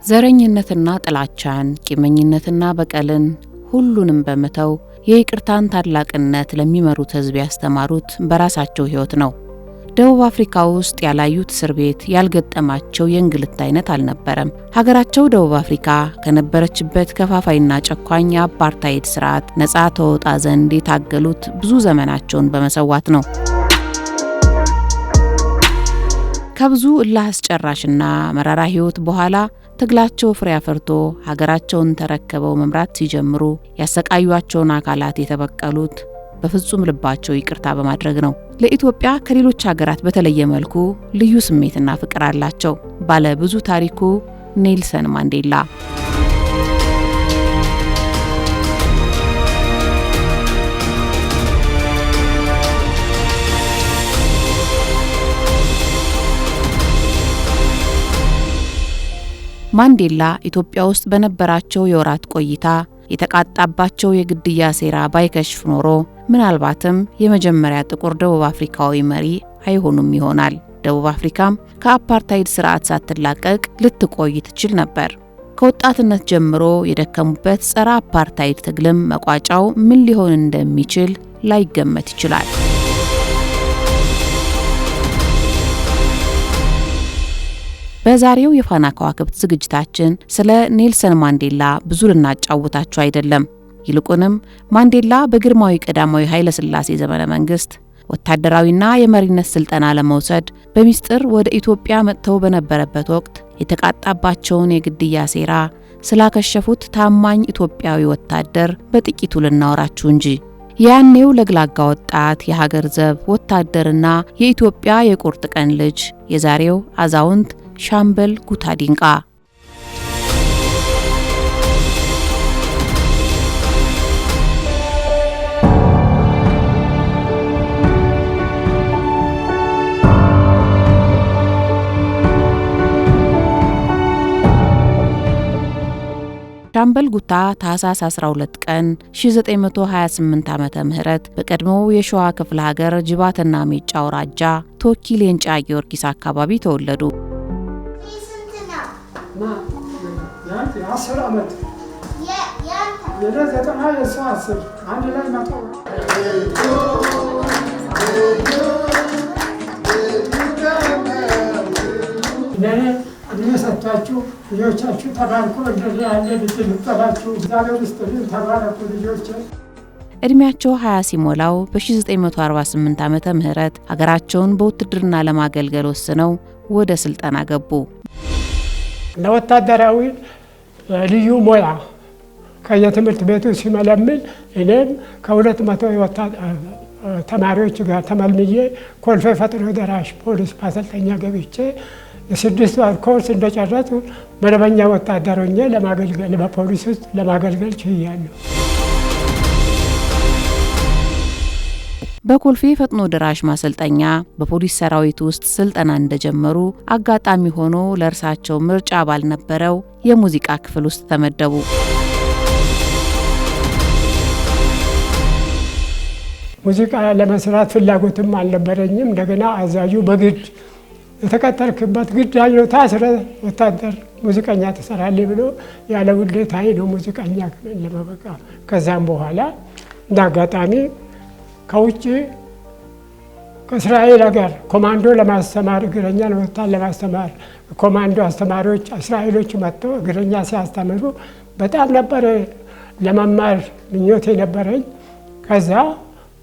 ዘረኝነትና ጥላቻን ቂመኝነትና በቀልን ሁሉንም በመተው የይቅርታን ታላቅነት ለሚመሩት ህዝብ ያስተማሩት በራሳቸው ህይወት ነው። ደቡብ አፍሪካ ውስጥ ያላዩት እስር ቤት ያልገጠማቸው የእንግልት አይነት አልነበረም። ሀገራቸው ደቡብ አፍሪካ ከነበረችበት ከፋፋይና ጨቋኝ የአፓርታይድ ስርዓት ነፃ ተወጣ ዘንድ የታገሉት ብዙ ዘመናቸውን በመሰዋት ነው። ከብዙ እልህ አስጨራሽና መራራ ህይወት በኋላ ትግላቸው ፍሬ አፍርቶ ሀገራቸውን ተረከበው መምራት ሲጀምሩ ያሰቃዩአቸውን አካላት የተበቀሉት በፍጹም ልባቸው ይቅርታ በማድረግ ነው። ለኢትዮጵያ ከሌሎች ሀገራት በተለየ መልኩ ልዩ ስሜትና ፍቅር አላቸው። ባለ ብዙ ታሪኩ ኔልሰን ማንዴላ ማንዴላ ኢትዮጵያ ውስጥ በነበራቸው የወራት ቆይታ የተቃጣባቸው የግድያ ሴራ ባይከሽፍ ኖሮ ምናልባትም የመጀመሪያ ጥቁር ደቡብ አፍሪካዊ መሪ አይሆኑም ይሆናል። ደቡብ አፍሪካም ከአፓርታይድ ስርዓት ሳትላቀቅ ልትቆይ ትችል ነበር። ከወጣትነት ጀምሮ የደከሙበት ጸረ አፓርታይድ ትግልም መቋጫው ምን ሊሆን እንደሚችል ላይገመት ይችላል። በዛሬው የፋና ከዋክብት ዝግጅታችን ስለ ኔልሰን ማንዴላ ብዙ ልናጫውታችሁ አይደለም። ይልቁንም ማንዴላ በግርማዊ ቀዳማዊ ኃይለ ሥላሴ ዘመነ መንግስት ወታደራዊና የመሪነት ስልጠና ለመውሰድ በሚስጥር ወደ ኢትዮጵያ መጥተው በነበረበት ወቅት የተቃጣባቸውን የግድያ ሴራ ስላከሸፉት ታማኝ ኢትዮጵያዊ ወታደር በጥቂቱ ልናወራችሁ እንጂ ያኔው ለግላጋ ወጣት የሀገር ዘብ ወታደርና የኢትዮጵያ የቁርጥ ቀን ልጅ የዛሬው አዛውንት ሻምበል ጉታ ዲንቃ ሻምበል ጉታ ታህሳስ 12 ቀን 1928 ዓመተ ምህረት በቀድሞው የሸዋ ክፍለ ሀገር ጅባትና ሜጫ አውራጃ ቶኪ ሌንጫ ጊዮርጊስ አካባቢ ተወለዱ። የአስር ዓመት የዘጠና የእሱ 10 አንድ ላይ መቶ ለኔ እድሜ ሰጥታችሁ ልጆቻችሁ ተባርኮ እንደዚህ ያለ ልጅ ልጠላችሁ እግዚአብሔር ይስጥልኝ። ተባረኩ ልጆች። እድሜያቸው 20 ሲሞላው በ1948 ዓመተ ምህረት ሀገራቸውን በውትድርና ለማገልገል ወስነው ወደ ስልጠና ገቡ። ለወታደራዊ ልዩ ሙያ ከየትምህርት ቤቱ ሲመለምል እኔም ከ200 ተማሪዎች ጋር ተመልምዬ ኮልፌ ፈጥኖ ደራሽ ፖሊስ ማሰልጠኛ ገብቼ የ6 ወር ኮርስ እንደጨረሱ መደበኛ ወታደር ሆኜ ለማገልገል በፖሊስ ውስጥ ለማገልገል ችያለሁ። በኮልፌ ፈጥኖ ደራሽ ማሰልጠኛ በፖሊስ ሰራዊት ውስጥ ስልጠና እንደጀመሩ አጋጣሚ ሆኖ ለእርሳቸው ምርጫ ባልነበረው የሙዚቃ ክፍል ውስጥ ተመደቡ። ሙዚቃ ለመስራት ፍላጎትም አልነበረኝም። እንደገና አዛዡ በግድ የተቀጠርክበት ግዳጅ ነው፣ ታስረ ወታደር ሙዚቀኛ ትሰራለህ ብሎ ያለ ውዴታዬ ነው ሙዚቀኛ ለመበቃ። ከዛም በኋላ እንዳጋጣሚ ከውጭ ከእስራኤል ሀገር ኮማንዶ ለማስተማር እግረኛ ለወታደር ለማስተማር ኮማንዶ አስተማሪዎች እስራኤሎች መጥተው እግረኛ ሲያስተምሩ በጣም ነበር ለመማር ምኞቴ ነበረኝ። ከዛ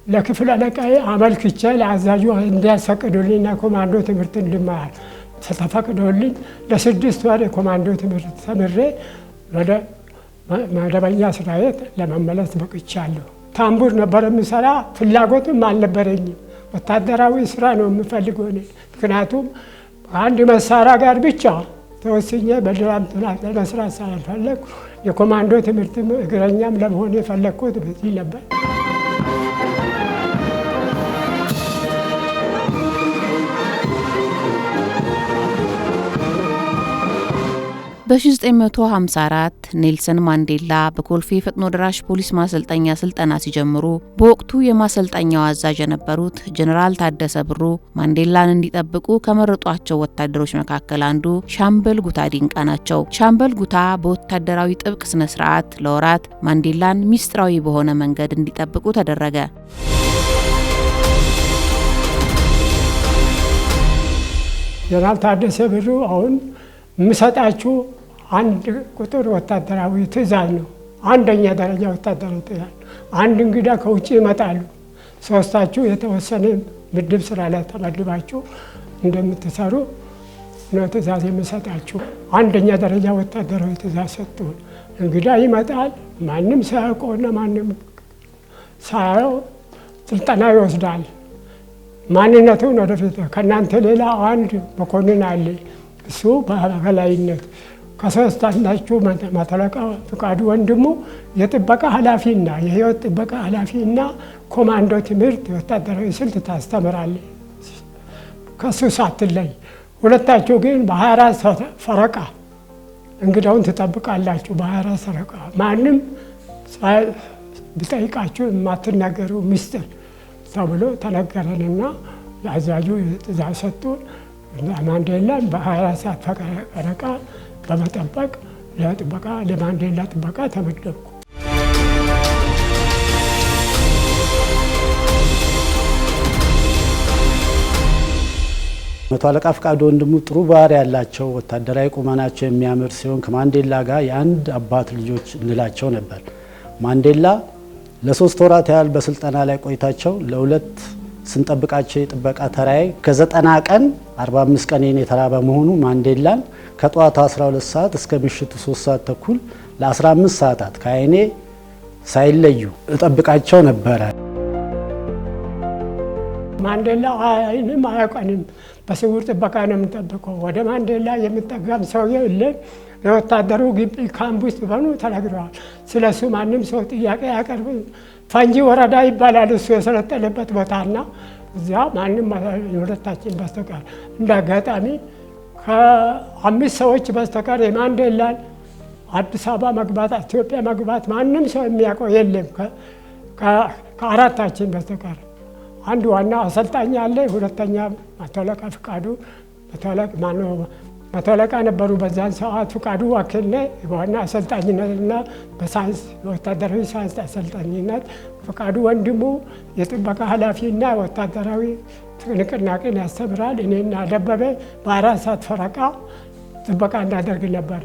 ለክፍል አለቃዬ አመልክቼ ለአዛዡ እንዲያስፈቅዱልኝና ኮማንዶ ትምህርት እንድማር ተፈቅዶልኝ ለ6 ወር የኮማንዶ ትምህርት ተምሬ ወደ መደበኛ ስራዬ ለመመለስ በቅቻለሁ። ታምቡር ነበር የምሰራ፣ ፍላጎትም አልነበረኝም። ወታደራዊ ስራ ነው የምፈልገው እኔ። ምክንያቱም አንድ መሳሪያ ጋር ብቻ ተወስኜ በድራም ለመስራት ሳልፈለግ የኮማንዶ ትምህርት እግረኛም ለመሆን የፈለግኩት በዚህ ነበር። በ1954 ኔልሰን ማንዴላ በኮልፌ ፈጥኖ ደራሽ ፖሊስ ማሰልጠኛ ስልጠና ሲጀምሩ በወቅቱ የማሰልጠኛው አዛዥ የነበሩት ጀነራል ታደሰ ብሩ ማንዴላን እንዲጠብቁ ከመረጧቸው ወታደሮች መካከል አንዱ ሻምበል ጉታ ዲንቃ ናቸው። ሻምበል ጉታ በወታደራዊ ጥብቅ ስነ ስርዓት ለወራት ማንዴላን ሚስጥራዊ በሆነ መንገድ እንዲጠብቁ ተደረገ። ጀነራል ታደሰ ብሩ አሁን የምሰጣችሁ አንድ ቁጥር ወታደራዊ ትእዛዝ ነው። አንደኛ ደረጃ ወታደራዊ ትእዛዝ። አንድ እንግዳ ከውጭ ይመጣሉ። ሶስታችሁ የተወሰነ ምድብ ስራ ላይ ተመድባችሁ እንደምትሰሩ ነው ትእዛዝ የምሰጣችሁ። አንደኛ ደረጃ ወታደራዊ ትእዛዝ ሰጡ። እንግዳ ይመጣል። ማንም ሳያውቀውና ማንም ሳያየው ስልጠና ይወስዳል። ማንነቱን ወደፊት ከእናንተ ሌላ አንድ መኮንን አለ። እሱ በበላይነት ከሶስታችሁ መተለቃ ፍቃዱ ወንድሙ የጥበቃ ኃላፊና የህይወት ጥበቃ ኃላፊና ኮማንዶ ትምህርት ወታደራዊ ስልት ታስተምራለ። ከሱ ሳትለይ ሁለታችሁ ግን በ24 ፈረቃ እንግዳውን ትጠብቃላችሁ። በ24 ፈረቃ ማንም ቢጠይቃችሁ የማትናገሩ ምስጢር ተብሎ ተነገረንና አዛዡ ትእዛዝ ሰጡን። ማንዴላን በ24 ሰዓት ፈረቃ በመጠበቅ ለማንዴላ ጥበቃ ተመደብኩ። መቶ አለቃ ፍቃዱ ወንድሙ ጥሩ ባህሪ ያላቸው ወታደራዊ ቁመናቸው የሚያምር ሲሆን ከማንዴላ ጋር የአንድ አባት ልጆች እንላቸው ነበር። ማንዴላ ለ3 ወራት ያህል በስልጠና ላይ ቆይታቸው ለ2 ስንጠብቃቸው የጥበቃ ተራይ ከ90 ቀን 45 ቀን የኔ ተራ በመሆኑ ማንዴላን ከጠዋቱ 12 ሰዓት እስከ ምሽቱ 3 ሰዓት ተኩል ለ15 ሰዓታት ከአይኔ ሳይለዩ እጠብቃቸው ነበረ። ማንዴላ አይንም አያውቀንም። በስውር ጥበቃ ነው የምንጠብቀው። ወደ ማንዴላ የምጠጋም ሰውዬው የለም። ለወታደሩ ግቢ ካምፕ ውስጥ በኑ ተነግረዋል። ስለሱ ማንም ሰው ጥያቄ ያቀርብ። ፈንጂ ወረዳ ይባላል እሱ የሰለጠነበት ቦታና እዚያ ማንም ሁለታችን በስተቀር እንደ አጋጣሚ ከ5 ሰዎች በስተቀር የማንዴላን አዲስ አበባ መግባት ኢትዮጵያ መግባት ማንም ሰው የሚያውቀው የለም ከአራታችን በስተቀር። አንድ ዋና አሰልጣኝ አለ። ሁለተኛ መቶ አለቃ ፍቃዱ መቶ አለቃ ነበሩ በዛን ሰዓት። ፍቃዱ ዋክልነ በዋና አሰልጣኝነትና በሳይንስ ወታደራዊ ሳይንስ አሰልጣኝነት፣ ፍቃዱ ወንድሙ የጥበቃ ኃላፊና ወታደራዊ ንቅናቄን ያስተምራል። እኔና ደበበ በ4 ሰዓት ፈረቃ ጥበቃ እናደርግ ነበር።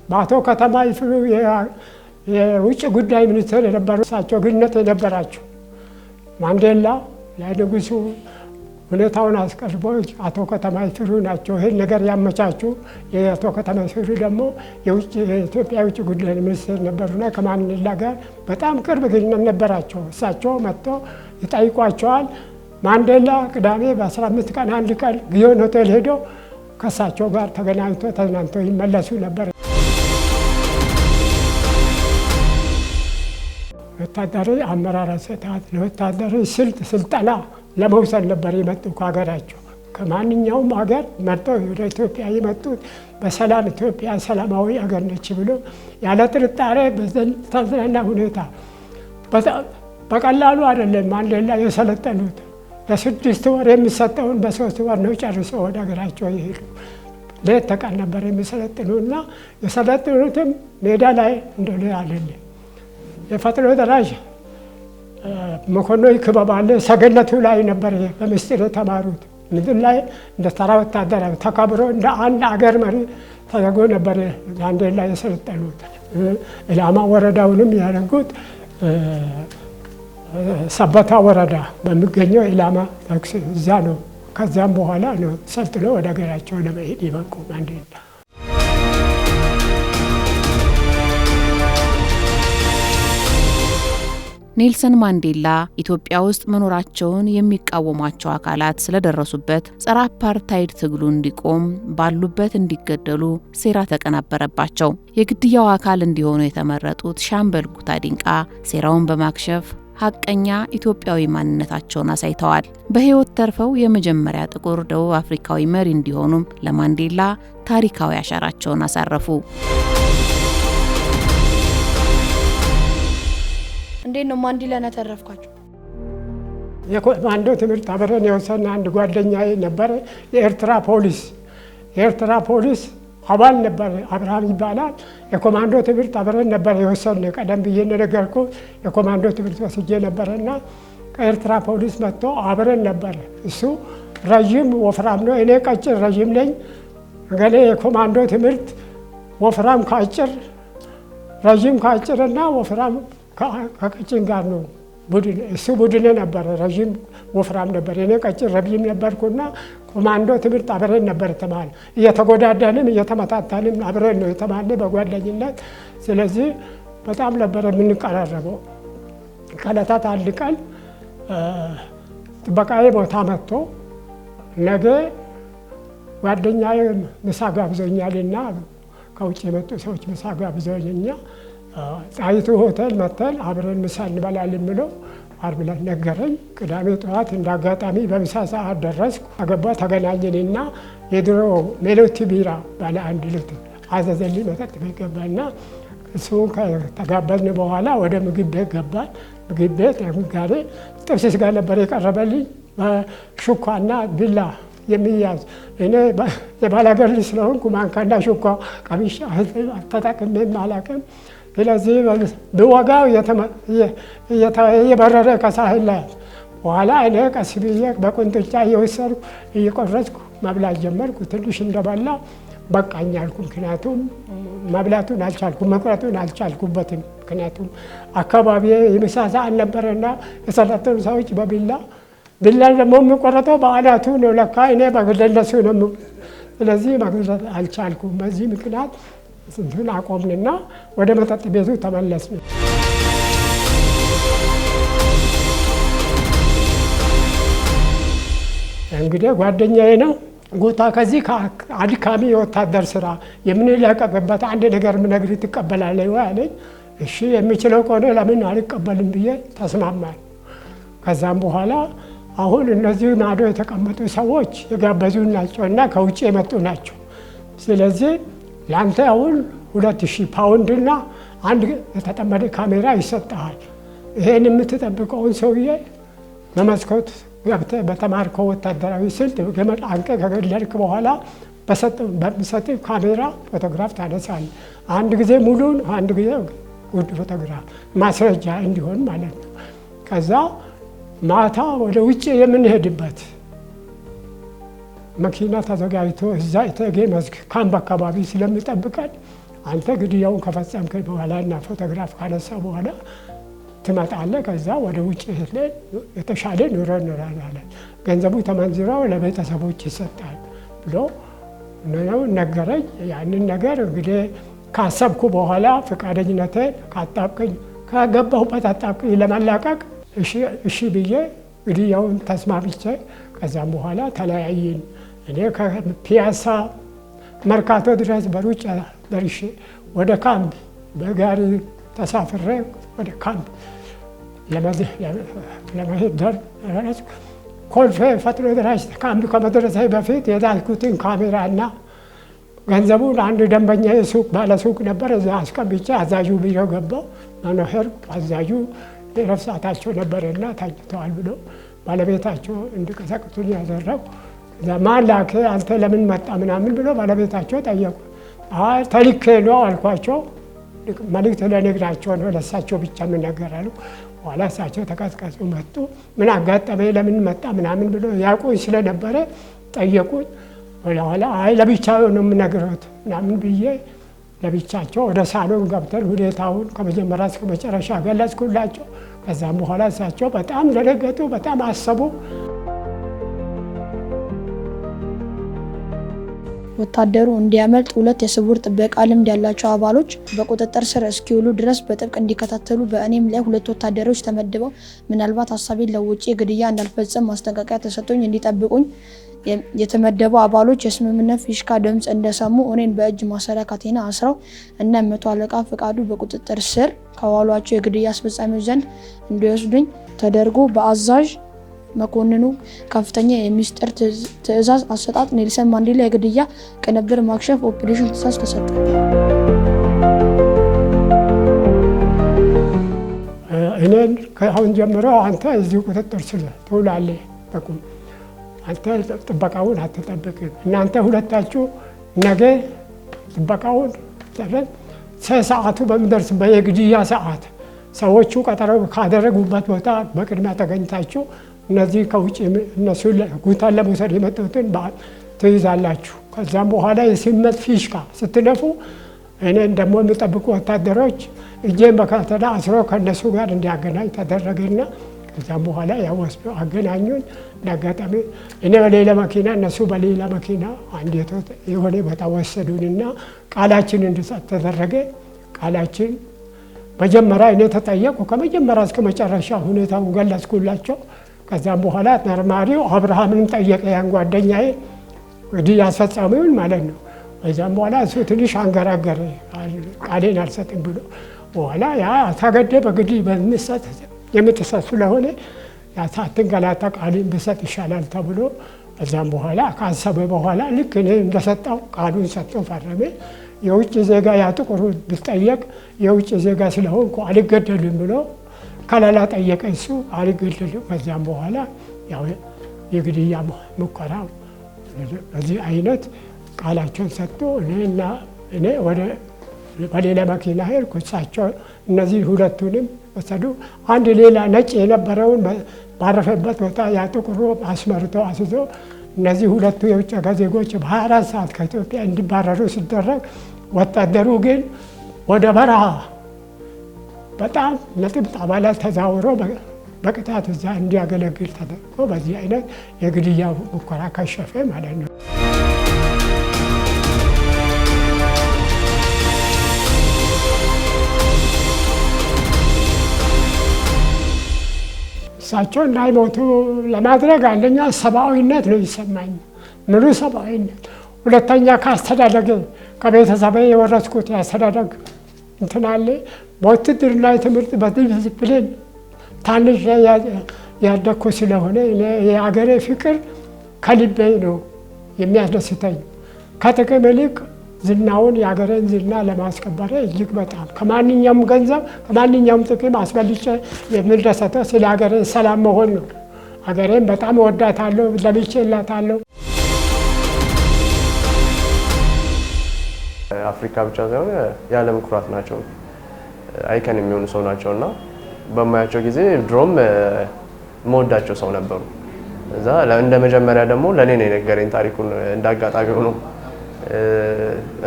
በአቶ ከተማ ይፍሩ የውጭ ጉዳይ ሚኒስትር የነበሩ እሳቸው ግንኙነት የነበራቸው ማንዴላ ለንጉሱ ሁኔታውን አስቀርቦ አቶ ከተማ ይፍሩ ናቸው ይህን ነገር ያመቻቹ። የአቶ ከተማ ይፍሩ ደግሞ የኢትዮጵያ የውጭ ጉዳይ ሚኒስትር ነበሩና ከማንዴላ ጋር በጣም ቅርብ ግንኙነት ነበራቸው። እሳቸው መጥቶ ይጠይቋቸዋል። ማንዴላ ቅዳሜ በ15 ቀን አንድ ቀን ጊዮን ሆቴል ሄዶ ከእሳቸው ጋር ተገናኝቶ ተዝናንቶ ይመለሱ ነበር። ወታደራዊ አመራር አሰጣጥ ለወታደራዊ ስልጠና ለመውሰድ ነበር የመጡ ከሀገራቸው። ከማንኛውም ሀገር መርጠው ወደ ኢትዮጵያ የመጡት በሰላም ኢትዮጵያ ሰላማዊ ሀገር ነች ብሎ ያለ ጥርጣሬ በተዝናና ሁኔታ በቀላሉ አይደለም ማንዴላ የሰለጠኑት። ለ6 ወር የሚሰጠውን በ3 ወር ነው ጨርሰው ወደ ሀገራቸው የሄዱ። ሌት ተቀን ነበር የሚሰለጥኑና የሰለጥኑትም ሜዳ ላይ እንደሆነ አይደለም። የፈጥኖ ደራሽ መኮንኖች ክበብ አለ። ሰገነቱ ላይ ነበር በምስጢር የተማሩት። ምድር ላይ እንደ ተራ ወታደር ተከብሮ እንደ አንድ አገር መሪ ተደርጎ ነበር ማንዴላ የሰለጠኑት። ኢላማ ወረዳውንም ያደረጉት ሰበታ ወረዳ በሚገኘው ኢላማ እዛ ነው። ከዚያም በኋላ ነው ሰልጥነው ወደ ሀገራቸው ለመሄድ ይበቁ ማንዴላ። ኔልሰን ማንዴላ ኢትዮጵያ ውስጥ መኖራቸውን የሚቃወሟቸው አካላት ስለደረሱበት ጸረ አፓርታይድ ትግሉ እንዲቆም ባሉበት እንዲገደሉ ሴራ ተቀናበረባቸው። የግድያው አካል እንዲሆኑ የተመረጡት ሻምበል ጉታ ዲንቃ ሴራውን በማክሸፍ ሀቀኛ ኢትዮጵያዊ ማንነታቸውን አሳይተዋል። በሕይወት ተርፈው የመጀመሪያ ጥቁር ደቡብ አፍሪካዊ መሪ እንዲሆኑም ለማንዴላ ታሪካዊ አሻራቸውን አሳረፉ። እንዴት ነው ማንዴላን ያተረፍኳቸው? የኮማንዶ ትምህርት አብረን የወሰነ አንድ ጓደኛዬ ነበር፣ የኤርትራ ፖሊስ አባል ነበር፣ አብርሃም ይባላል። የኮማንዶ ትምህርት አብረን ነበር የወሰነ። ቀደም ብዬ እንደነገርኩ የኮማንዶ ትምህርት ወስጄ ነበርና ከኤርትራ ፖሊስ መጥቶ አብረን ነበር። እሱ ረዥም ወፍራም ነው፣ እኔ ቀጭር ረዥም ነኝ። እንግዲህ የኮማንዶ ትምህርት ወፍራም ከአጭር፣ ረዥም ከአጭርና ወፍራም ከቀጭን ጋር ነው ቡድን። እሱ ቡድን ነበር፣ ረዥም ወፍራም ነበር፣ እኔ ቀጭን ረዥም ነበርኩና ኮማንዶ ትምህርት አብረን ነበር ተማል። እየተጎዳዳንም እየተመታታንም አብረን ነው የተማለ በጓደኝነት። ስለዚህ በጣም ነበር የምንቀራረበው። ከዕለታት አንድ ቀን ጥበቃዬ ቦታ መጥቶ ነገ ጓደኛዬ ምሳ ጋብዞኛልና ከውጭ የመጡ ሰዎች ምሳ ጋብዘውኛ ጣይቱ ሆቴል መጥተን አብረን ምሳ እንበላለን ብለው ዓርብ ዕለት ነገረኝ። ቅዳሜ ጠዋት እንዳጋጣሚ በምሳ ሰዓት ደረስኩ። አገባ ተገናኘንና የድሮ ሜሎቲ ቢራ ባለ 1 ሊትር አዘዘልኝ። መጠጥ ቤት ገባና እሱን ከተጋበዝን በኋላ ወደ ምግብ ቤት ገባን። ምግብ ቤት ጋር ጥብስ ስጋ ነበር የቀረበልኝ በሹኳና ቢላ የሚያዝ። እኔ የባላገር ልጅ ስለሆንኩ ማንካና ሹኳ ቀሚሻ ተጠቅሜም አላውቅም። ስለዚህ ብወጋው እየበረረ ከሳህል ላይ በኋላ እኔ ቀስ ብዬ በቁንጥጫ እየወሰድኩ እየቆረጥኩ መብላት ጀመርኩ። ትንሽ እንደበላ በቃኝ አልኩ። ምክንያቱም መብላቱን አልቻልኩም፣ መቁረጡን አልቻልኩበትም። ምክንያቱም አካባቢ የምሳ ሰዓት ነበረና የሰለጠኑ ሰዎች በቢላ ደግሞ የሚቆረጠው በአናቱ ነው ለካ፣ እኔ በግለሱ ነው። ስለዚህ መግለጽ አልቻልኩም። በዚህ ምክንያት ስንቱን አቆምንና ወደ መጠጥ ቤቱ ተመለስን። እንግዲህ ጓደኛዬ ነው ጎታ ከዚህ አድካሚ የወታደር ስራ የምንለቀቅበት አንድ ነገር ምነግርህ ትቀበላለህ ወይ አለኝ። እሺ የሚችለው ከሆነ ለምን አልቀበልም ብዬ ተስማማን። ከዛም በኋላ አሁን እነዚህ ማዶ የተቀመጡ ሰዎች የጋበዙን ናቸውና ከውጭ የመጡ ናቸው። ስለዚህ ለአንተ አሁን 2000 ፓውንድና አንድ የተጠመደ ካሜራ ይሰጥሃል። ይሄን የምትጠብቀውን ሰውዬ በመስኮት ገብተህ በተማርከው ወታደራዊ ስልት ገመድ አንቀህ ከገደልክ በኋላ በሚሰጥህ ካሜራ ፎቶግራፍ ታነሳለህ። አንድ ጊዜ ሙሉን፣ አንድ ጊዜ ውድ ፎቶግራፍ ማስረጃ እንዲሆን ማለት ነው። ከዛ ማታ ወደ ውጭ የምንሄድበት መኪና ተዘጋጅቶ እዛ እቴጌ መስክ ካምፕ አካባቢ ስለሚጠብቀን አንተ ግድያውን ከፈጸምክ በኋላና ፎቶግራፍ ካነሳ በኋላ ትመጣለህ። ከዛ ወደ ውጭ ሄደን የተሻለ ኑሮ እንኖራለን፣ ገንዘቡ ተመንዝረው ለቤተሰቦች ይሰጣል ብሎ ነው ነገረኝ። ያንን ነገር እንግዲህ ካሰብኩ በኋላ ፈቃደኝነቴን ከገባሁበት አጣብቅኝ ለመላቀቅ እሺ ብዬ ግድያውን ተስማምቼ ከዛም በኋላ ተለያየን። እኔ ከፒያሳ መርካቶ ድረስ በሩጫ ደርሼ ወደ ካምፕ በጋሪ ተሳፍሬ ወደ ካምፕ ለመሄድ ደረስኩ። ኮልፌ ፈጥኖ ደራሽ ካምፕ ከመድረሴ በፊት የያዝኩትን ካሜራና ገንዘቡን አንድ ደንበኛ ሱቅ ባለሱቅ ነበር፣ እዛ አስቀምጬ አዛዡ ቢሮ ገባሁ። ሄድኩ። አዛዡ የረፍት ሰዓታቸው ነበረና ታኝተዋል ብሎ ባለቤታቸው እንዲቀሰቅሱኝ ያደረጉ። ማን ላከ አንተ ለምን መጣ ምናምን ብሎ ባለቤታቸው ጠየቁ። ተልኬ ነው አልኳቸው። መልእክት ለነግራቸው ነው ለእሳቸው ብቻ የምነገራሉ። በኋላ እሳቸው ተቀስቀሱ መጡ። ምን አጋጠመ ለምን መጣ ምናምን ብሎ ያውቁኝ ስለነበረ ጠየቁኝ። በኋላ ለብቻው ነው የምነግረውት ምናምን ብዬ ለብቻቸው ወደ ሳሎን ገብተን ሁኔታውን ከመጀመሪያ እስከ መጨረሻ ገለጽኩላቸው። ከዛም በኋላ እሳቸው በጣም ደነገጡ፣ በጣም አሰቡ። ወታደሩ እንዲያመልጥ 2 የስውር ጥበቃ ልምድ ያላቸው አባሎች በቁጥጥር ስር እስኪውሉ ድረስ በጥብቅ እንዲከታተሉ በእኔም ላይ 2 ወታደሮች ተመድበው ምናልባት ሀሳቤን ለውጪ ግድያ እንዳልፈጸም ማስጠንቀቂያ ተሰጥቶኝ እንዲጠብቁኝ የተመደቡ አባሎች የስምምነት ፊሽካ ድምጽ እንደሰሙ እኔን በእጅ ማሰሪያ ካቴና አስረው እነ 100 አለቃ ፍቃዱ በቁጥጥር ስር ከዋሏቸው የግድያ አስፈጻሚዎች ዘንድ እንዲወስዱኝ ተደርጎ በአዛዥ መኮንኑ ከፍተኛ የሚስጥር ትዕዛዝ አሰጣጥ ኔልሰን ማንዴላ የግድያ ቅንብር ማክሸፍ ኦፕሬሽን ትዕዛዝ ተሰጠ። እኔን ከአሁን ጀምሮ አንተ እዚህ ቁጥጥር ስር ትውላለህ፣ በቁም አንተ ጥበቃውን አትጠብቅም። እናንተ ሁለታችሁ ነገ ጥበቃውን ሰዓቱ በሚደርስበት የግድያ ሰዓት ሰዎቹ ቀጠሮ ካደረጉበት ቦታ በቅድሚያ ተገኝታችሁ እነዚህ ከውጭ እነሱ ጉንታን ለመውሰድ የመጡትን ትይዛላችሁ። ከዛም በኋላ የስመት ፊሽካ ስትነፉ እኔን ደግሞ የሚጠብቁ ወታደሮች እጄን በካቴና አስሮ ከእነሱ ጋር እንዲያገናኝ ተደረገና ከዛም በኋላ ያወስዱ አገናኙኝ። እንዳጋጣሚ እኔ በሌላ መኪና እነሱ በሌላ መኪና አንድ የሆነ ቦታ ወሰዱንና ቃላችን እንድሰጥ ተደረገ። ቃላችን መጀመሪያ እኔ ተጠየቁ። ከመጀመሪያ እስከ መጨረሻ ሁኔታውን ገለጽኩላቸው። ከዛም በኋላ መርማሪው አብርሃምን ጠየቀ፣ ያን ጓደኛዬ እንግዲህ ያስፈጻሚውን ማለት ነው። ከዛም በኋላ እሱ ትንሽ አንገራገረ፣ ቃሌን አልሰጥም ብሎ በኋላ ያ ተገደ በግዲህ የምትሰጥ ስለሆነ አትንገላታ ቃሌን ብሰጥ ይሻላል ተብሎ ከዛም በኋላ ካሰበ በኋላ ልክ እኔ እንደሰጠው ቃሉን ሰጥቶ ፈረመ። የውጭ ዜጋ ያ ጥቁሩ ብጠየቅ የውጭ ዜጋ ስለሆንኩ አልገደልም ብሎ ከለላ ጠየቀ። እሱ አልገደልም። ከዚያም በኋላ ያው የግድያ ሙከራ በዚህ አይነት ቃላቸውን ሰጥቶ እኔ በሌላ መኪና ሄድኩ። እሳቸው እነዚህ ሁለቱንም ወሰዱ። አንድ ሌላ ነጭ የነበረውን ባረፈበት ቦታ ያ ጥቁሩ አስመርቶ አስዞ እነዚህ ሁለቱ የውጭ ዜጎች በ24 ሰዓት ከኢትዮጵያ እንዲባረሩ ሲደረግ ወታደሩ ግን ወደ በረሃ በጣም ለጥብቅ አባላት ተዛውሮ በቅጣት እዛ እንዲያገለግል ተደርጎ በዚህ አይነት የግድያ ሙከራ ከሸፈ ማለት ነው። እሳቸው እንዳይሞቱ ለማድረግ አንደኛ ሰብአዊነት ነው ይሰማኝ፣ ሙሉ ሰብአዊነት። ሁለተኛ ከአስተዳደግ ከቤተሰብ የወረስኩት ያስተዳደግ እንትን አለ። በውትድርና ትምህርት በዲሲፕሊን ታንሽ ያደግኩ ስለሆነ የሀገሬ ፍቅር ከልቤ ነው የሚያስደስተኝ። ከጥቅም ይልቅ ዝናውን የሀገሬን ዝና ለማስከበር እጅግ በጣም ከማንኛውም ገንዘብ ከማንኛውም ጥቅም አስበልጬ የምደሰተው ስለ ሀገሬ ሰላም መሆን ነው። ሀገሬን በጣም እወዳታለሁ፣ ለምቼላታለሁ። አፍሪካ ብቻ ሳይሆን የዓለም ኩራት ናቸው፣ አይከን የሚሆኑ ሰው ናቸው እና በማያቸው ጊዜ ድሮም መወዳቸው ሰው ነበሩ። እዛ እንደ መጀመሪያ ደግሞ ለኔ ነው የነገረኝ ታሪኩን። እንዳጋጣሚ ሆኖ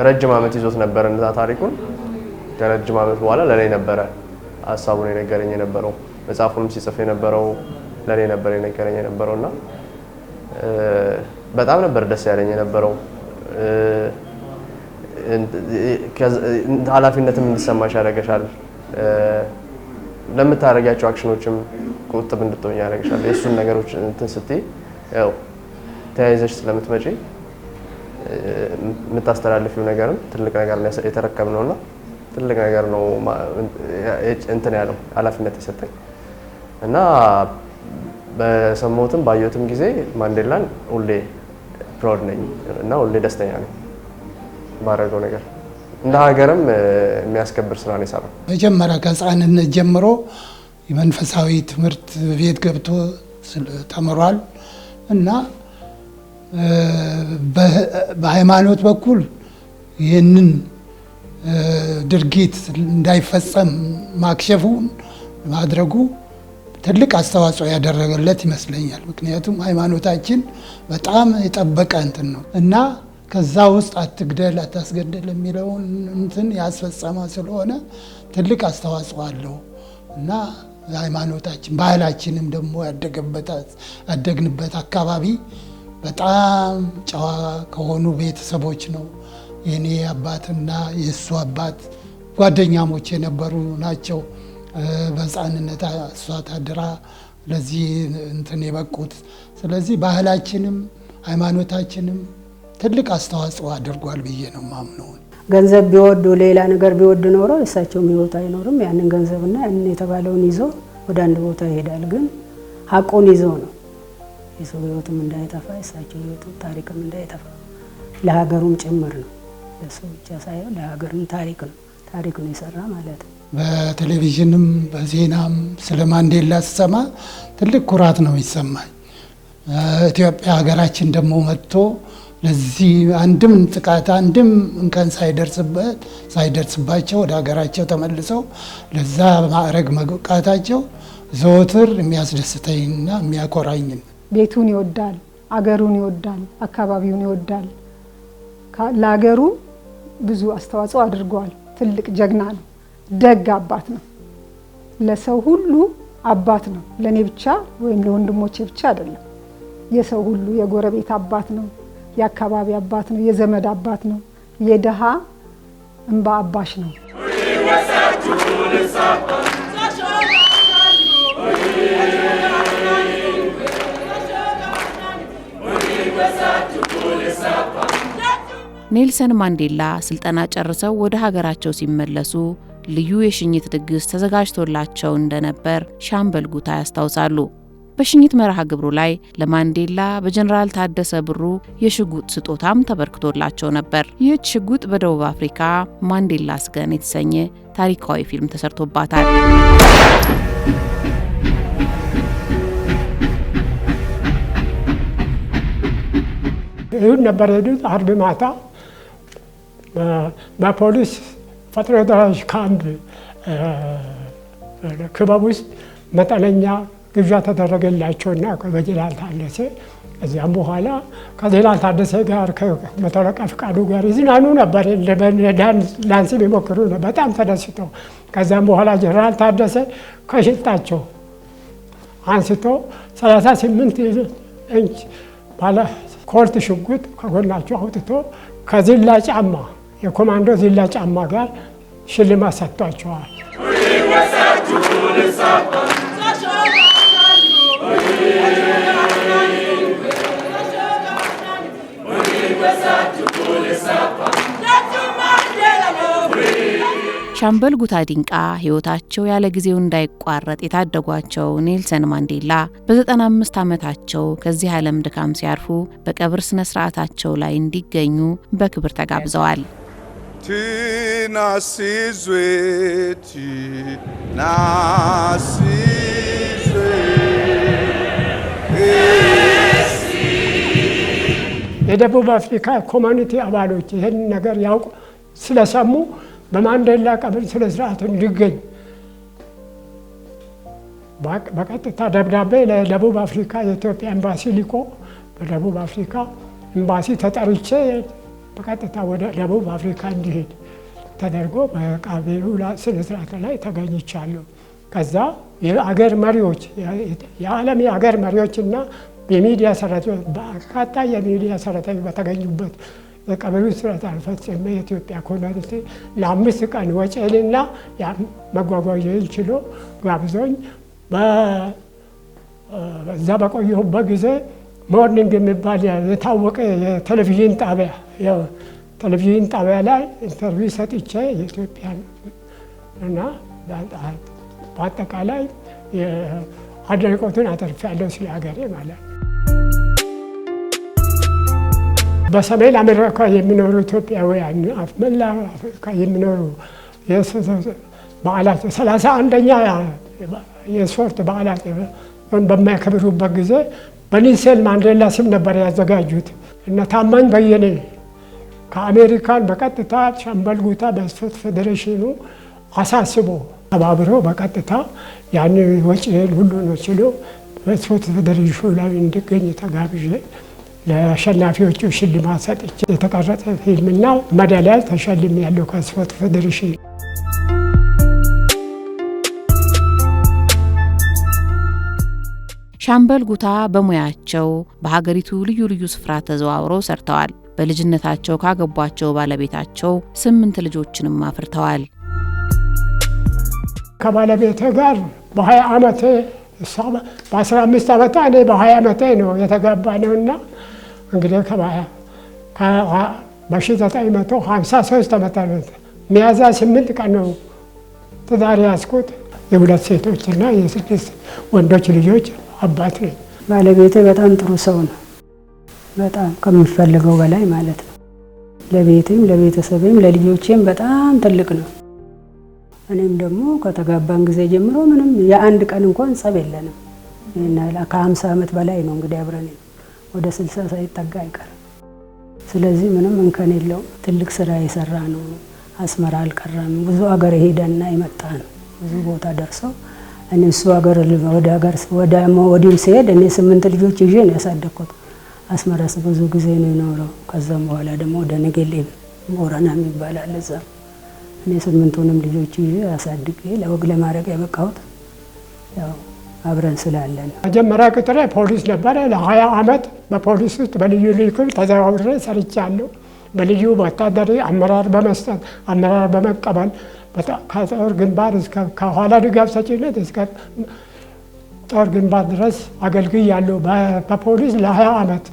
ረጅም ዓመት ይዞት ነበር እና ታሪኩን ከረጅም ዓመት በኋላ ለኔ ነበረ ሀሳቡን የነገረኝ የነበረው። መጽሐፉንም ሲጽፍ የነበረው ለኔ ነበር የነገረኝ የነበረውና በጣም ነበር ደስ ያለኝ የነበረው። ኃላፊነትም እንዲሰማሽ ያደርግሻል። ለምታደርጊያቸው አክሽኖችም ቁጥብ እንድትሆኝ ያደርግሻል። የእሱን ነገሮች እንትን ስትይ ያው ተያይዘሽ ስለምትመጪ የምታስተላልፊው ነገርም ትልቅ ነገር የተረከብነውና ትልቅ ነገር ነው እንትን ያለው ኃላፊነት የሰጠኝ እና በሰማሁትም ባየሁትም ጊዜ ማንዴላን ሁሌ ፕራውድ ነኝ እና ሁሌ ደስተኛ ነኝ ባደረገው ነገር። እንደ ሀገርም የሚያስከብር ስራ ነው የሰራው። መጀመሪያ ከህፃንነት ጀምሮ የመንፈሳዊ ትምህርት ቤት ገብቶ ተምሯል እና በሃይማኖት በኩል ይህንን ድርጊት እንዳይፈጸም ማክሸፉን ማድረጉ ትልቅ አስተዋጽኦ ያደረገለት ይመስለኛል። ምክንያቱም ሃይማኖታችን በጣም የጠበቀ እንትን ነው እና ከዛ ውስጥ አትግደል አታስገድል የሚለውን እንትን ያስፈጸመ ስለሆነ ትልቅ አስተዋጽኦ አለው እና ሃይማኖታችን ባህላችንም ደግሞ ያደግንበት አካባቢ በጣም ጨዋ ከሆኑ ቤተሰቦች ነው። የኔ አባትና የእሱ አባት ጓደኛሞች የነበሩ ናቸው። በሕፃንነት እሷ ታድራ ለዚህ እንትን የበቁት። ስለዚህ ባህላችንም ሃይማኖታችንም ትልቅ አስተዋጽኦ አድርጓል ብዬ ነው ማምነው። ገንዘብ ቢወዱ ሌላ ነገር ቢወዱ ኖሮ እሳቸው ህይወት አይኖርም። ያንን ገንዘብና ያንን የተባለውን ይዞ ወደ አንድ ቦታ ይሄዳል። ግን ሀቁን ይዘው ነው የሰው ህይወትም እንዳይጠፋ የእሳቸው ህይወት ታሪክም እንዳይጠፋ ለሀገሩም ጭምር ነው። ለሰው ብቻ ሳይሆን ለሀገርም ታሪክ ነው የሰራ ማለት ነው። በቴሌቪዥንም በዜናም ስለ ማንዴላ ስሰማ ትልቅ ኩራት ነው የሚሰማኝ። ኢትዮጵያ ሀገራችን ደግሞ መጥቶ ለዚህ አንድም ጥቃት አንድም እንከን ሳይደርስባቸው ወደ ሀገራቸው ተመልሰው ለዛ ማዕረግ መብቃታቸው ዘወትር የሚያስደስተኝና የሚያኮራኝ። ቤቱን ይወዳል፣ አገሩን ይወዳል፣ አካባቢውን ይወዳል። ለሀገሩ ብዙ አስተዋጽኦ አድርጓል። ትልቅ ጀግና ነው። ደግ አባት ነው። ለሰው ሁሉ አባት ነው። ለኔ ብቻ ወይም ለወንድሞቼ ብቻ አይደለም። የሰው ሁሉ የጎረቤት አባት ነው። የአካባቢ አባት ነው። የዘመድ አባት ነው። የደሃ እንባ አባሽ ነው። ኔልሰን ማንዴላ ስልጠና ጨርሰው ወደ ሀገራቸው ሲመለሱ ልዩ የሽኝት ድግስ ተዘጋጅቶላቸው እንደነበር ሻምበል ጉታ ያስታውሳሉ። በሽኝት መርሃ ግብሩ ላይ ለማንዴላ በጀነራል ታደሰ ብሩ የሽጉጥ ስጦታም ተበርክቶላቸው ነበር። ይህች ሽጉጥ በደቡብ አፍሪካ ማንዴላስ ገን የተሰኘ ታሪካዊ ፊልም ተሰርቶባታል። ይሁን ነበር ሄዱት። አርብ ማታ በፖሊስ ፈጥኖ ደራሽ ካምፕ ክበብ ውስጥ መጠነኛ ግብዣ ተደረገላቸውና በጀነራል ታደሰ እዚያም በኋላ ከጀነራል ታደሰ ጋር ከመቶ አለቃ ፍቃዱ ጋር ይዝናኑ ነበር። ዳንስ ሊሞክሩ ነው። በጣም ተደስተው ከዚያም በኋላ ጀነራል ታደሰ ከሽንጣቸው አንስቶ 38 ኢንች ባለ ኮልት ሽጉጥ ከጎናቸው አውጥቶ ከዚላ ጫማ የኮማንዶ ዚላ ጫማ ጋር ሽልማት ሰጥቷቸዋል። ሻምበል ጉታ ዲንቃ ህይወታቸው ያለ ጊዜው እንዳይቋረጥ የታደጓቸው ኔልሰን ማንዴላ በ95 ዓመታቸው ከዚህ ዓለም ድካም ሲያርፉ በቀብር ስነ ስርዓታቸው ላይ እንዲገኙ በክብር ተጋብዘዋል። የደቡብ አፍሪካ ኮሚኒቲ አባሎች ይህን ነገር ያውቁ ስለሰሙ በማንዴላ ቀብር ስነ ስርዓት እንዲገኝ በቀጥታ ደብዳቤ ለደቡብ አፍሪካ የኢትዮጵያ ኤምባሲ ልኮ በደቡብ አፍሪካ ኤምባሲ ተጠርቼ በቀጥታ ወደ ደቡብ አፍሪካ እንዲሄድ ተደርጎ በቀብሩ ስነ ስርዓት ላይ ተገኝቻለሁ። ከዛ የአገር መሪዎች የዓለም የአገር መሪዎችና የሚዲያ ሰራተኞች በርካታ የሚዲያ ሰራተኞች በተገኙበት የቀብሩ ስርዓት አልፈጽሜ የኢትዮጵያ ኮሚኒቲ ለ5 ቀን ወጪንና መጓጓዣን ችሎ ጋብዞኝ በዛ በቆየሁበት ጊዜ ሞርኒንግ የሚባል የታወቀ የቴሌቪዥን ጣቢያ ላይ ኢንተርቪው ሰጥቼ የኢትዮጵያን እና በአጠቃላይ አድናቆቱን አተርፌያለሁ ስለ ሀገሬ ማለት ነው። በሰሜን አሜሪካ የሚኖሩ ኢትዮጵያውያን መላ አፍሪካ የሚኖሩ በዓላት 31ኛ የስፖርት በዓላት በሚያከብሩበት ጊዜ በኔልሰን ማንዴላ ስም ነበር ያዘጋጁት እና ታማኝ በየኔ ከአሜሪካን በቀጥታ ሻምበል ጉታ በስፖርት ፌዴሬሽኑ አሳስቦ ተባብሮ በቀጥታ ያን ወጪ ሁሉ ነው ችሎ በስፖርት ፌዴሬሽኑ ላይ እንዲገኝ ተጋብዤ ለአሸናፊዎቹ ሽልማት ሰጥቼ የተቀረጸ ፊልምና ሜዳሊያ ተሸልሜያለሁ ከስፖርት ፌዴሬሽን። ሻምበል ጉታ በሙያቸው በሀገሪቱ ልዩ ልዩ ስፍራ ተዘዋውረው ሰርተዋል። በልጅነታቸው ካገቧቸው ባለቤታቸው 8 ልጆችንም አፍርተዋል። ከባለቤቴ ጋር በ20 ዓመቴ በ15 ዓመቷ እኔ በ20 ዓመቴ ነው የተጋባ ነውና እንግዲህ በ1953 ዓመተ ምህረት ሚያዝያ 8 ቀን ነው ትዳር ያዝኩት። የ2 ሴቶችና የ6 ወንዶች ልጆች አባት ነኝ። ባለቤቴ በጣም ጥሩ ሰው ነው። በጣም ከሚፈልገው በላይ ማለት ነው። ለቤቴም ለቤተሰቤም ለልጆቼም በጣም ትልቅ ነው። እኔም ደግሞ ከተጋባን ጊዜ ጀምሮ ምንም የአንድ ቀን እንኳን ጸብ የለንም። ከ50 ዓመት በላይ ነው እንግዲህ አብረን ወደ 60 ሳይጠጋ አይቀርም። ስለዚህ ምንም እንከን የለው። ትልቅ ስራ የሰራ ነው። አስመራ አልቀረም። ብዙ ሀገር የሄደና የመጣ ነው። ብዙ ቦታ ደርሰው እኔ እሱ ሀገር ወዲህም ሲሄድ እኔ 8 ልጆች ይዤ ነው ያሳደግኩት። አስመራስ ብዙ ጊዜ ነው የኖረው። ከዛም በኋላ ደግሞ ወደ ነገሌ ቦረና የሚባል አለ። እዛ እኔ 8ቱንም ልጆች ይዤ አሳድጌ ለወግ ለማድረግ ያበቃሁት ያው አብረን ስላለን። መጀመሪያ ቅጥሬ ፖሊስ ነበረ። ለ20 ዓመት በፖሊስ ውስጥ በልዩ ልዩ ክፍል ተዘዋውሬ ሰርቻለሁ። በልዩ ወታደራዊ አመራር በመስጠት አመራር በመቀበል ከጦር ግንባር እስከ ከኋላ ድጋፍ ሰጪነት እስከ ጦር ግንባር ድረስ አገልግያለሁ። በፖሊስ ለ20 ዓመት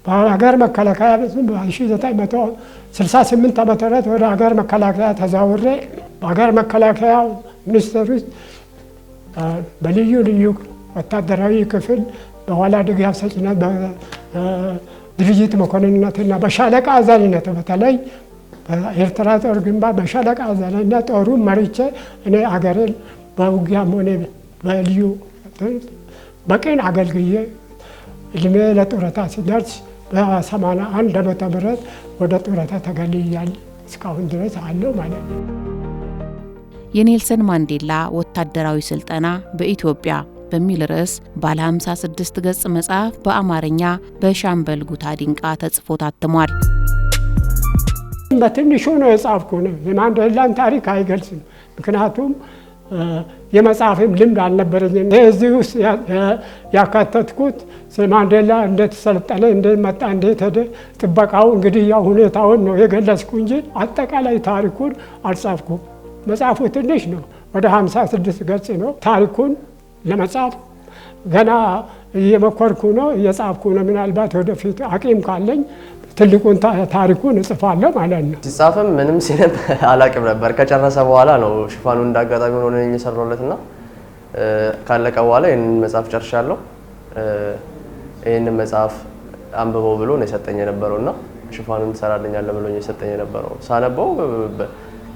በሀገር መከላከያ በ1968 ዓመተ ምህረት ወደ ሀገር መከላከያ ተዛውሬ በሀገር መከላከያ ሚኒስቴር ውስጥ በልዩ ልዩ ወታደራዊ ክፍል በኋላ ድጋፍ ሰጪነት በድርጅት መኮንንነትና በሻለቃ አዛዥነት በተለይ በኤርትራ ጦር ግንባር በሻለቃ አዛዥነት ጦሩን መርቼ እኔ አገሬን በውጊያም ሆነ በልዩ በቅን አገልግዬ እድሜ ለጡረታ ሲደርስ በ81 ዓመተ ምህረት ወደ ጡረታ ተገልያለሁ። እስካሁን ድረስ አለው ማለት ነው። የኔልሰን ማንዴላ ወታደራዊ ስልጠና በኢትዮጵያ በሚል ርዕስ ባለ 56 ገጽ መጽሐፍ በአማርኛ በሻምበል ጉታ ዲንቃ ተጽፎ ታትሟል። በትንሹ ነው የጻፍኩት። የማንዴላን ታሪክ አይገልጽም። ምክንያቱም የመጽሐፍም ልምድ አልነበረኝም። እዚህ ውስጥ ያካተትኩት ማንዴላ እንዴት ሰለጠነ፣ እንዴት መጣ፣ እንዴት ሄደ፣ ጥበቃው እንግዲህ ያው ሁኔታውን ነው የገለጽኩ እንጂ አጠቃላይ ታሪኩን አልጻፍኩም። መጽሐፉ ትንሽ ነው፣ ወደ 56 ገጽ ነው። ታሪኩን ለመጻፍ ገና እየመኮርኩ ነው፣ እየጻፍኩ ነው። ምናልባት ወደፊት አቂም ካለኝ ትልቁን ታሪኩን እጽፋለሁ ማለት ነው። ሲጻፍም ምንም ሲነብ አላቅም ነበር። ከጨረሰ በኋላ ነው ሽፋኑ እንዳጋጣሚ ሆኖ ነው የሰራሁለትና ካለቀ በኋላ ይሄንን መጽሐፍ ጨርሻለሁ። ይሄንን መጽሐፍ አንብበው ብሎ ነው የሰጠኝ የነበረውና ሽፋኑን ትሰራልኛለህ ብሎ ነው የሰጠኝ የነበረው። ሳነበው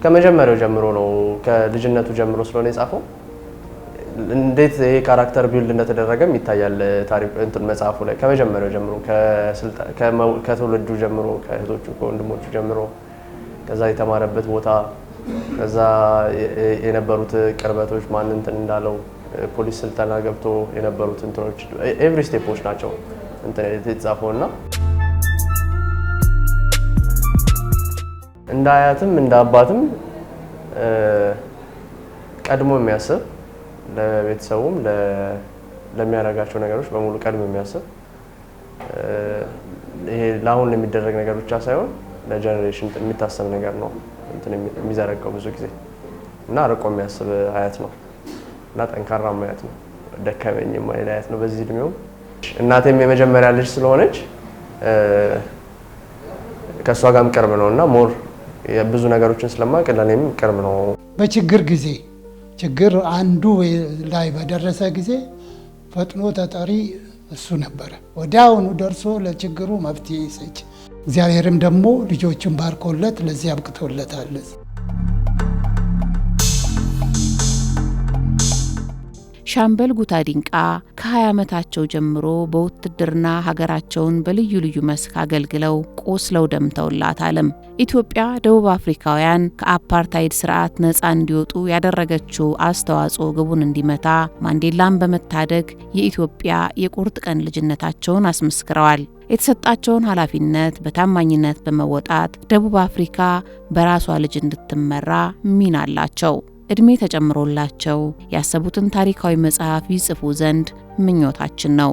ከመጀመሪያው ጀምሮ ነው ከልጅነቱ ጀምሮ ስለሆነ የጻፈው እንዴት ይሄ ካራክተር ቢልድ እንደተደረገም ይታያል። ታሪክ እንትን መጽሐፉ ላይ ከመጀመሪያው ጀምሮ ከትውልዱ ጀምሮ ከእህቶቹ ከወንድሞቹ ጀምሮ ከዛ የተማረበት ቦታ ከዛ የነበሩት ቅርበቶች ማን እንትን እንዳለው ፖሊስ ስልጠና ገብቶ የነበሩት እንትኖች ኤቭሪ ስቴፖች ናቸው እንትን የተጻፈውና እንደ አያትም እንደ አባትም ቀድሞ የሚያስብ ለቤተሰቡም ለሚያደርጋቸው ነገሮች በሙሉ ቀድሞ የሚያስብ ይሄ ለአሁን የሚደረግ ነገር ብቻ ሳይሆን ለጀነሬሽን የሚታሰብ ነገር ነው እንትን የሚዘረጋው ብዙ ጊዜ እና ርቆ የሚያስብ አያት ነው እና ጠንካራም አያት ነው። ደከመኝም አይል አያት ነው። በዚህ እድሜው እናቴም የመጀመሪያ ልጅ ስለሆነች ከእሷ ጋርም ቅርብ ነው እና ሞር ብዙ ነገሮችን ስለማውቅ ለእኔም ቅርብ ነው። በችግር ጊዜ ችግር አንዱ ላይ በደረሰ ጊዜ ፈጥኖ ተጠሪ እሱ ነበረ። ወዲያውኑ ደርሶ ለችግሩ መፍትሄ ይሰጭ። እግዚአብሔርም ደግሞ ልጆችን ባርኮለት ለዚህ አብቅቶለታል። ሻምበል ጉታ ዲንቃ ከ20 ዓመታቸው ጀምሮ በውትድርና ሀገራቸውን በልዩ ልዩ መስክ አገልግለው ቆስለው ደምተውላታል። ኢትዮጵያ ደቡብ አፍሪካውያን ከአፓርታይድ ስርዓት ነፃ እንዲወጡ ያደረገችው አስተዋጽኦ ግቡን እንዲመታ ማንዴላን በመታደግ የኢትዮጵያ የቁርጥ ቀን ልጅነታቸውን አስመስክረዋል። የተሰጣቸውን ኃላፊነት በታማኝነት በመወጣት ደቡብ አፍሪካ በራሷ ልጅ እንድትመራ ሚና አላቸው። እድሜ ተጨምሮላቸው ያሰቡትን ታሪካዊ መጽሐፍ ይጽፉ ዘንድ ምኞታችን ነው።